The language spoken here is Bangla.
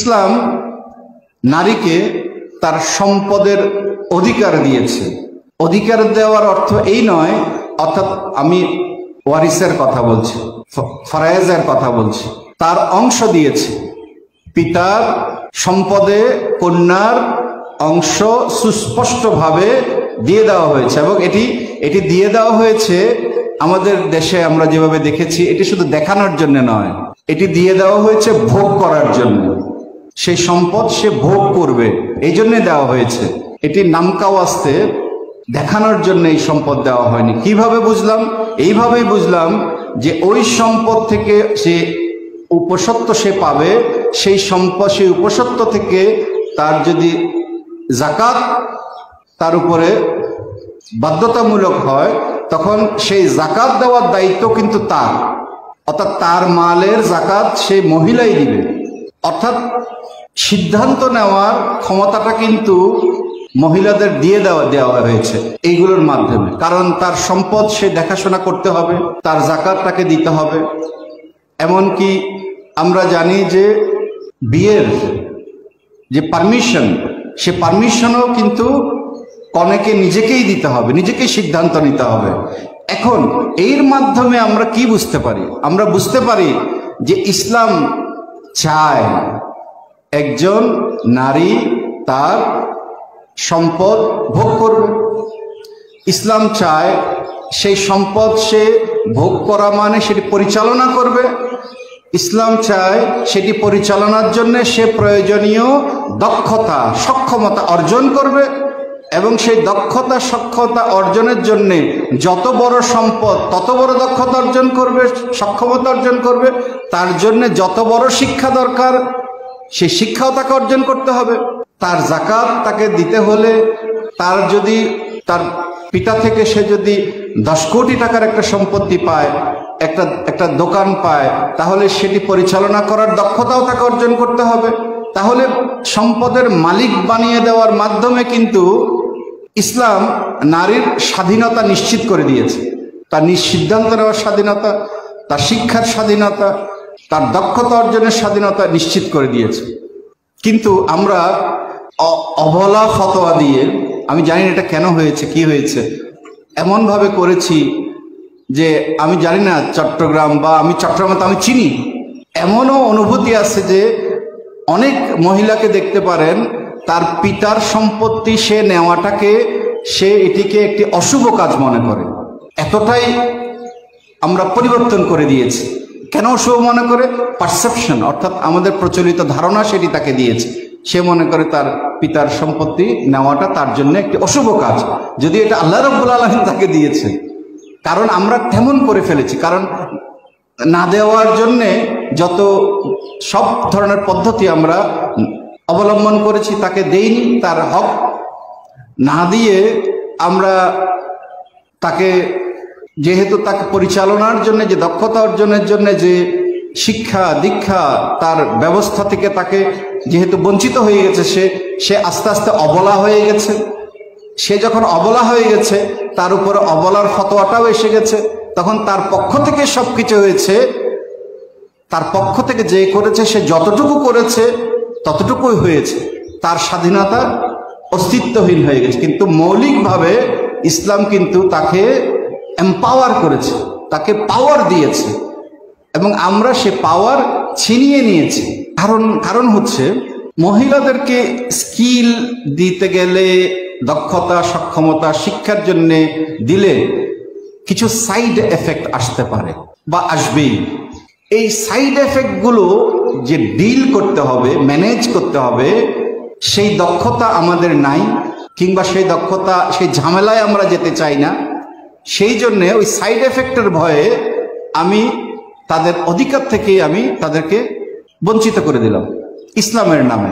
ইসলাম নারীকে তার সম্পদের অধিকার দিয়েছে। অধিকার দেওয়ার অর্থ এই নয়, অর্থাৎ আমি ওয়ারিসের কথা বলছি, ফরায়েজের কথা বলছি, তার অংশ দিয়েছে। পিতার সম্পদে কন্যার অংশ সুস্পষ্টভাবে দিয়ে দেওয়া হয়েছে, এবং এটি দিয়ে দেওয়া হয়েছে আমাদের দেশে আমরা যেভাবে দেখেছি, এটি শুধু দেখানোর জন্য নয়, এটি দিয়ে দেওয়া হয়েছে ভোগ করার জন্য। সেই সম্পদ সে ভোগ করবে, এই জন্যে দেওয়া হয়েছে। এটি নামকাওয়াস্তে দেখানোর জন্য এই সম্পদ দেওয়া হয়নি। কিভাবে বুঝলাম? এইভাবেই বুঝলাম যে ওই সম্পদ থেকে সে উপসত্ব সে পাবে, সেই সম্পদ, সেই উপসত্ব থেকে তার যদি যাকাত তার উপরে বাধ্যতামূলক হয়, তখন সেই যাকাত দেওয়ার দায়িত্ব কিন্তু তার, অর্থাৎ তার মালের যাকাত সেই মহিলাই দিবে। অর্থাৎ সিদ্ধান্ত নেওয়ার ক্ষমতাটা কিন্তু মহিলাদের দিয়ে দেওয়া হয়েছে এইগুলোর মাধ্যমে। কারণ তার সম্পদ সে দেখাশোনা করতে হবে, তার যাকাত তাকে দিতে হবে। এমনকি আমরা জানি যে বিয়ের যে পারমিশন, সে পারমিশনও কিন্তু কনেকে নিজেকেই দিতে হবে, নিজেকেই সিদ্ধান্ত নিতে হবে। এখন এর মাধ্যমে আমরা কি বুঝতে পারি? আমরা বুঝতে পারি যে ইসলাম চায় একজন নারী তার সম্পদ ভোগ করবে। ইসলাম চায় সেই সম্পদ সে ভোগ করা মানে সেটি পরিচালনা করবে। ইসলাম চায় সেটি পরিচালনার জন্য সে প্রয়োজনীয় দক্ষতা, সক্ষমতা অর্জন করবে, এবং সেই দক্ষতা, সক্ষমতা অর্জনের জন্য যত বড় সম্পদ তত বড় দক্ষতা অর্জন করবে, সক্ষমতা অর্জন করবে। তার জন্য যত বড় শিক্ষা দরকার সেই শিক্ষাও তাকে অর্জন করতে হবে। তার যাকাত তাকে দিতে হলে, তার যদি তার পিতা থেকে সে যদি 10 কোটি টাকার একটা সম্পত্তি পায়, একটা দোকান পায়, তাহলে সেটি পরিচালনা করার দক্ষতাও তাকে অর্জন করতে হবে। তাহলে সম্পদের মালিক বানিয়ে দেওয়ার মাধ্যমে কিন্তু ইসলাম নারীর স্বাধীনতা নিশ্চিত করে দিয়েছে। তার সিদ্ধান্ত নেওয়ার স্বাধীনতা, তার শিক্ষার স্বাধীনতা, তার দক্ষতা অর্জনের স্বাধীনতা নিশ্চিত করে দিয়েছে। কিন্তু আমরা অবলা ফতোয়া দিয়ে, আমি জানি না এটা কেন হয়েছে, কি হয়েছে, এমনভাবে করেছি যে আমি জানি না চট্টগ্রাম বা আমি চট্টগ্রামে তো আমি চিনি, এমনও অনুভূতি আছে যে অনেক মহিলাকে দেখতে পারেন তার পিতার সম্পত্তি সে নেওয়াটাকে, সে এটিকে একটি অশুভ কাজ মনে করে। এতটাই আমরা পরিবর্তন করে দিয়েছি। কেন অশুভ মনে করে? পারসেপশন, অর্থাৎ আমাদের প্রচলিত ধারণা সেটি তাকে দিয়েছে। সে মনে করে তার পিতার সম্পত্তি নেওয়াটা তার জন্য একটি অশুভ কাজ, যদি এটা আল্লাহ রাব্বুল আলামিন তাকে দিয়েছে। কারণ আমরা তেমন করে ফেলেছি। কারণ না দেওয়ার জন্যে যত সব ধরনের পদ্ধতি আমরা অবলম্বন করেছি, তাকে দেইনি। তার হক না দিয়ে আমরা তাকে, যেহেতু তাকে পরিচালনার জন্য যে দক্ষতা অর্জনের জন্য যে শিক্ষা দীক্ষা তার ব্যবস্থা থেকে তাকে যেহেতু বঞ্চিত হয়ে গেছে, সে আস্তে আস্তে অবলা হয়ে গেছে। সে যখন অবলা হয়ে গেছে, তার উপরে অবলার ফতোয়াটাও এসে গেছে, তখন তার পক্ষ থেকে সবকিছু হয়েছে। তার পক্ষ থেকে যে করেছে, সে যতটুকু করেছে ততটুকুই হয়েছে, তার স্বাধীনতা অস্তিত্বহীন হয়ে গেছে। কিন্তু মৌলিকভাবে ইসলাম কিন্তু তাকে এম্পাওয়ার করেছে, তাকে পাওয়ার দিয়েছে, এবং আমরা সে পাওয়ার ছিনিয়ে নিয়েছি। কারণ হচ্ছে মহিলাদেরকে স্কিল দিতে গেলে, দক্ষতা সক্ষমতা শিক্ষার জন্য দিলে কিছু সাইড এফেক্ট আসতে পারে বা আসবেই। এই সাইড এফেক্টগুলো যে ডিল করতে হবে, ম্যানেজ করতে হবে, সেই দক্ষতা আমাদের নাই, কিংবা সেই দক্ষতা, সেই ঝামেলায় আমরা যেতে চাই না। সেই জন্যে ওই সাইড এফেক্টের ভয়ে আমি তাদের অধিকার থেকে আমি তাদেরকে বঞ্চিত করে দিলাম ইসলামের নামে।